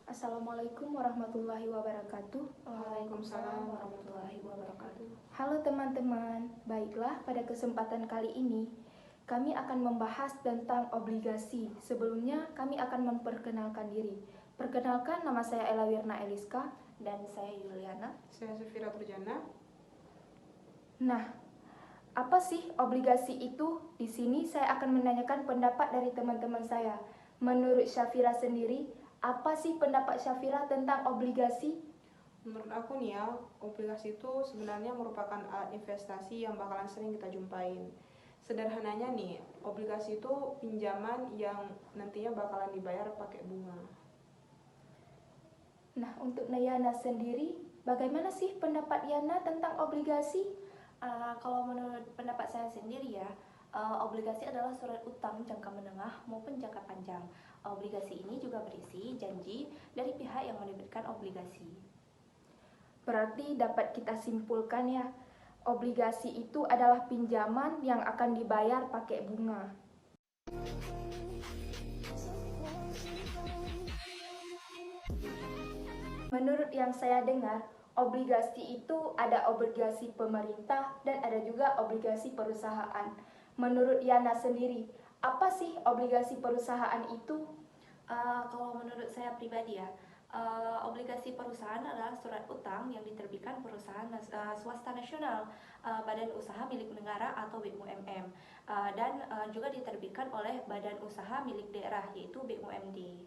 Assalamualaikum warahmatullahi wabarakatuh. Waalaikumsalam warahmatullahi wabarakatuh. Halo teman-teman, baiklah pada kesempatan kali ini kami akan membahas tentang obligasi. Sebelumnya kami akan memperkenalkan diri. Perkenalkan, nama saya Ella Wirna Eliska dan saya Yuliana. Saya Sufira Turjana. Nah, apa sih obligasi itu? Di sini saya akan menanyakan pendapat dari teman-teman saya. Menurut Syafira sendiri, apa sih pendapat Syafira tentang obligasi? Menurut aku nih ya, obligasi itu sebenarnya merupakan alat investasi yang bakalan sering kita jumpain. Sederhananya nih, obligasi itu pinjaman yang nantinya bakalan dibayar pakai bunga. Nah, untuk Yana sendiri, bagaimana sih pendapat Yana tentang obligasi? Kalau menurut pendapat saya sendiri ya, obligasi adalah surat utang jangka menengah maupun jangka panjang. Obligasi ini juga berisi janji dari pihak yang menerbitkan obligasi. Berarti dapat kita simpulkan ya, obligasi itu adalah pinjaman yang akan dibayar pakai bunga. Menurut yang saya dengar, obligasi itu ada obligasi pemerintah dan ada juga obligasi perusahaan. Menurut Yana sendiri, apa sih obligasi perusahaan itu? Kalau menurut saya pribadi ya, obligasi perusahaan adalah surat utang yang diterbitkan perusahaan swasta nasional, badan usaha milik negara atau BUMN, dan juga diterbitkan oleh badan usaha milik daerah yaitu BUMD.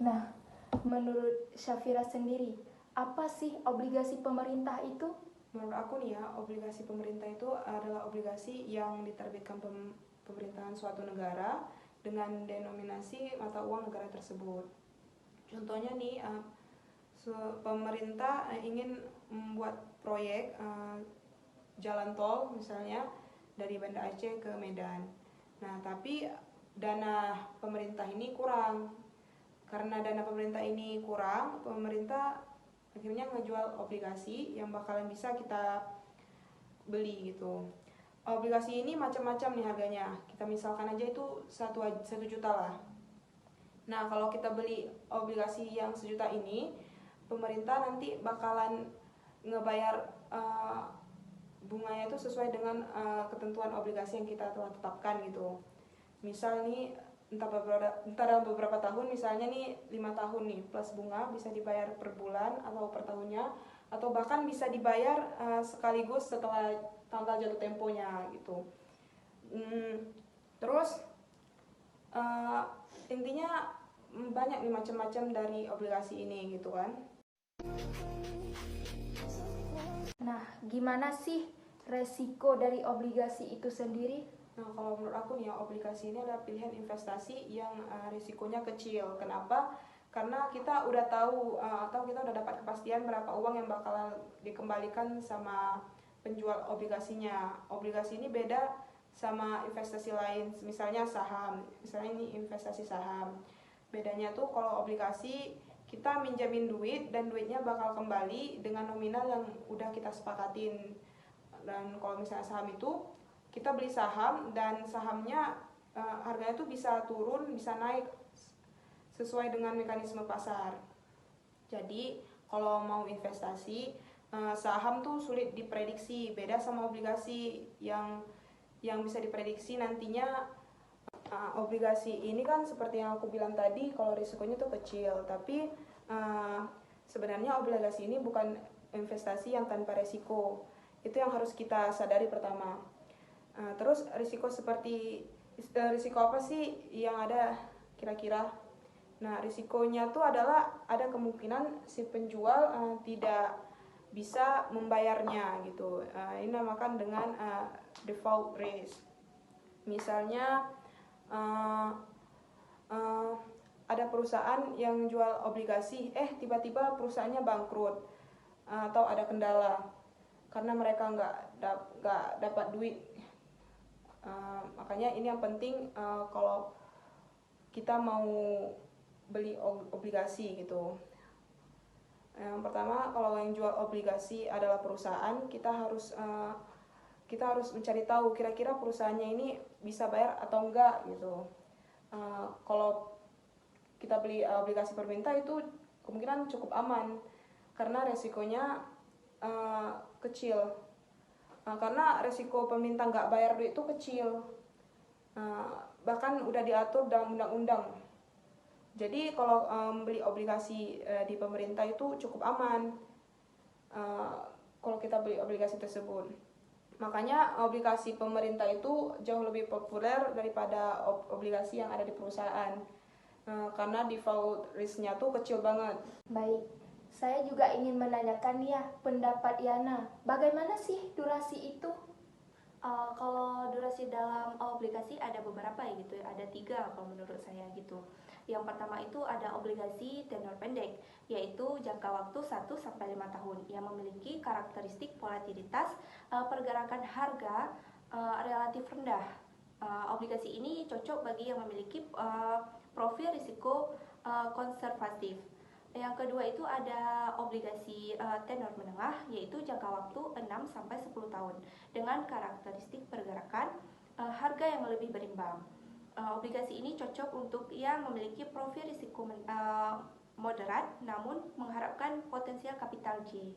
Nah, menurut Syafira sendiri, apa sih obligasi pemerintah itu? Menurut aku nih ya, obligasi pemerintah itu adalah obligasi yang diterbitkan pemerintahan suatu negara dengan denominasi mata uang negara tersebut. Contohnya nih, pemerintah ingin membuat proyek jalan tol misalnya dari Banda Aceh ke Medan. Nah, tapi dana pemerintah ini kurang. Karena dana pemerintah ini kurang, pemerintah akhirnya ngejual obligasi yang bakalan bisa kita beli gitu. Obligasi ini macam-macam nih harganya. Kita misalkan aja itu 1 juta lah. Nah, kalau kita beli obligasi yang 1 juta ini, pemerintah nanti bakalan ngebayar bunganya itu sesuai dengan ketentuan obligasi yang kita telah tetapkan gitu. Misal nih, entah dalam beberapa tahun, misalnya nih 5 tahun nih plus bunga, bisa dibayar per bulan atau per tahunnya, atau bahkan bisa dibayar sekaligus setelah tanggal jatuh temponya gitu. Terus intinya banyak nih macam-macam dari obligasi ini gitu kan. Nah, gimana sih resiko dari obligasi itu sendiri? Nah, kalau menurut aku nih ya, obligasi ini adalah pilihan investasi yang risikonya kecil. Kenapa? Karena kita udah tahu atau kita udah dapat kepastian berapa uang yang bakalan dikembalikan sama penjual obligasinya. Obligasi ini beda sama investasi lain, misalnya saham. Misalnya ini investasi saham. Bedanya tuh kalau obligasi kita minjamin duit dan duitnya bakal kembali dengan nominal yang udah kita sepakatin. Dan kalau misalnya saham itu kita beli saham dan sahamnya harganya tuh bisa turun, bisa naik sesuai dengan mekanisme pasar. Jadi kalau mau investasi, saham tuh sulit diprediksi, beda sama obligasi yang bisa diprediksi nantinya. Obligasi ini kan seperti yang aku bilang tadi, kalau risikonya tuh kecil, tapi sebenarnya obligasi ini bukan investasi yang tanpa risiko. Itu yang harus kita sadari pertama. Terus risiko apa sih yang ada kira-kira? Nah, risikonya tuh adalah ada kemungkinan si penjual tidak bisa membayarnya gitu. Ini namakan dengan default risk. Misalnya ada perusahaan yang jual obligasi, tiba-tiba perusahaannya bangkrut atau ada kendala karena mereka nggak dapat duit. Makanya ini yang penting kalau kita mau beli obligasi gitu. Yang pertama, kalau yang jual obligasi adalah perusahaan, kita harus mencari tahu kira-kira perusahaannya ini bisa bayar atau enggak gitu. Kalau kita beli obligasi pemerintah itu kemungkinan cukup aman karena resikonya kecil. Karena resiko pemerintah nggak bayar duit itu kecil, bahkan udah diatur dalam undang-undang. Jadi kalau beli obligasi di pemerintah itu cukup aman kalau kita beli obligasi tersebut. Makanya obligasi pemerintah itu jauh lebih populer daripada obligasi yang ada di perusahaan, karena default risk-nya tuh kecil banget. Baik, saya juga ingin menanyakan ya pendapat Yana. Bagaimana sih durasi itu? Kalau durasi dalam obligasi ada beberapa ya gitu, ada 3 kalau menurut saya gitu. Yang pertama itu ada obligasi tenor pendek, yaitu jangka waktu 1-5 tahun yang memiliki karakteristik volatilitas pergerakan harga relatif rendah. Obligasi ini cocok bagi yang memiliki profil risiko konservatif. Yang kedua itu ada obligasi tenor menengah, yaitu jangka waktu 6-10 tahun dengan karakteristik pergerakan harga yang lebih berimbang. Obligasi ini cocok untuk yang memiliki profil risiko moderat namun mengharapkan potensial kapital J.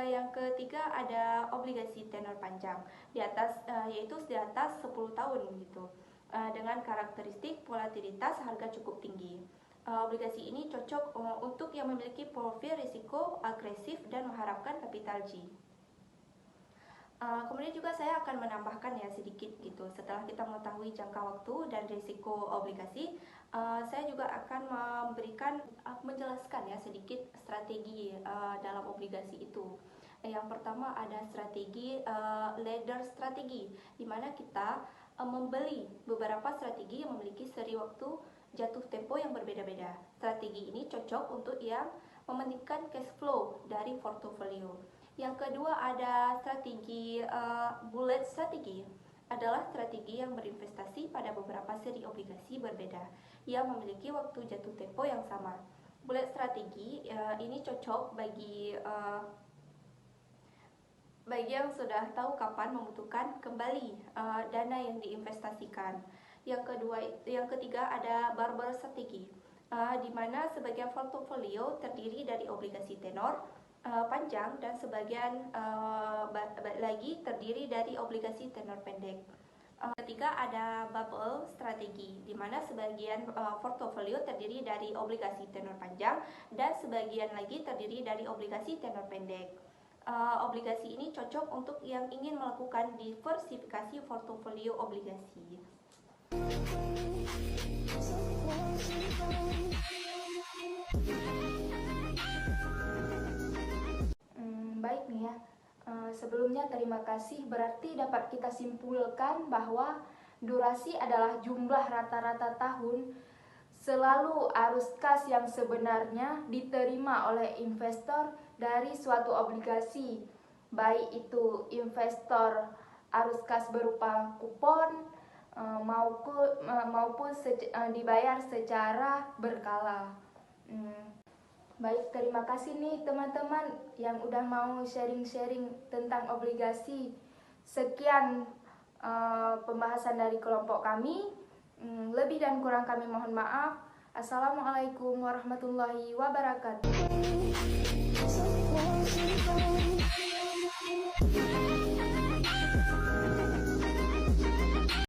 Yang ketiga ada obligasi tenor panjang yaitu di atas 10 tahun gitu. Dengan karakteristik volatilitas harga cukup tinggi. Obligasi ini cocok untuk yang memiliki profil risiko agresif dan mengharapkan kapital G. Kemudian juga saya akan menambahkan ya sedikit gitu. Setelah kita mengetahui jangka waktu dan risiko obligasi, saya juga akan menjelaskan ya sedikit strategi dalam obligasi itu. Yang pertama ada strategi ladder strategi, di mana kita membeli beberapa strategi yang memiliki seri waktu jatuh tempo yang berbeda-beda. Strategi ini cocok untuk yang mementingkan cash flow dari portofolio. Yang kedua ada strategi bullet strategi, adalah strategi yang berinvestasi pada beberapa seri obligasi berbeda yang memiliki waktu jatuh tempo yang sama. Bullet strategi ini cocok bagi yang sudah tahu kapan membutuhkan kembali dana yang diinvestasikan. Yang ketiga ada barbell strategi, di mana sebagian portofolio terdiri dari obligasi tenor panjang dan sebagian lagi terdiri dari obligasi tenor pendek. Ketiga ada bubble strategi, di mana sebagian portofolio terdiri dari obligasi tenor panjang dan sebagian lagi terdiri dari obligasi tenor pendek. Obligasi ini cocok untuk yang ingin melakukan diversifikasi portofolio obligasi. Baik nih ya. Sebelumnya terima kasih. Berarti dapat kita simpulkan bahwa durasi adalah jumlah rata-rata tahun selalu arus kas yang sebenarnya diterima oleh investor dari suatu obligasi, baik itu investor arus kas berupa kupon maupun dibayar secara berkala. Baik, terima kasih nih teman-teman yang udah mau sharing-sharing tentang obligasi. Sekian pembahasan dari kelompok kami. Lebih dan kurang kami mohon maaf. Assalamualaikum warahmatullahi wabarakatuh.